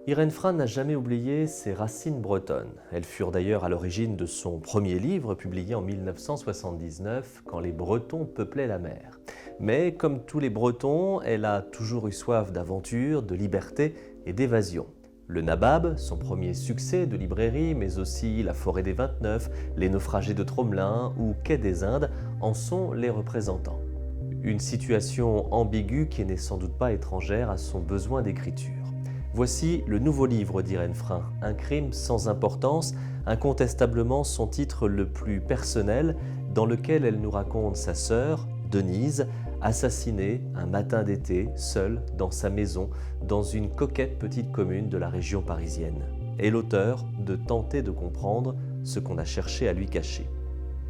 Irène Frein n'a jamais oublié ses racines bretonnes. Elles furent d'ailleurs à l'origine de son premier livre publié en 1979, Quand les Bretons peuplaient la mer. Mais comme tous les Bretons, elle a toujours eu soif d'aventure, de liberté et d'évasion. Le Nabab, son premier succès de librairie, mais aussi La Forêt des 29, Les Naufragés de Tromelin ou Quai des Indes en sont les représentants. Une situation ambiguë qui n'est sans doute pas étrangère à son besoin d'écriture. Voici le nouveau livre d'Irène Frein, Un crime sans importance, incontestablement son titre le plus personnel, dans lequel elle nous raconte sa sœur, Denise, assassinée un matin d'été, seule, dans sa maison, dans une coquette petite commune de la région parisienne. Et l'auteur de tenter de comprendre ce qu'on a cherché à lui cacher.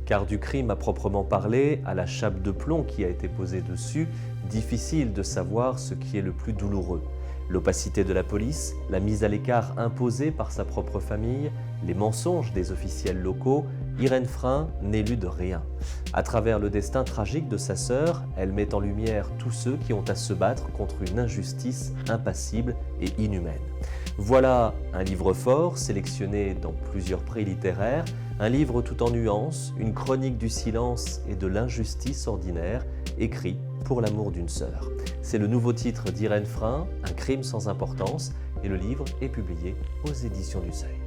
Car du crime à proprement parler, à la chape de plomb qui a été posée dessus, difficile de savoir ce qui est le plus douloureux. L'opacité de la police, la mise à l'écart imposée par sa propre famille, les mensonges des officiels locaux, Irène Frein n'élude rien. À travers le destin tragique de sa sœur, elle met en lumière tous ceux qui ont à se battre contre une injustice impassible et inhumaine. Voilà un livre fort, sélectionné dans plusieurs prix littéraires, un livre tout en nuances, une chronique du silence et de l'injustice ordinaire, écrit pour l'amour d'une sœur. C'est le nouveau titre d'Irène Frein, Un crime sans importance, et le livre est publié aux éditions du Seuil.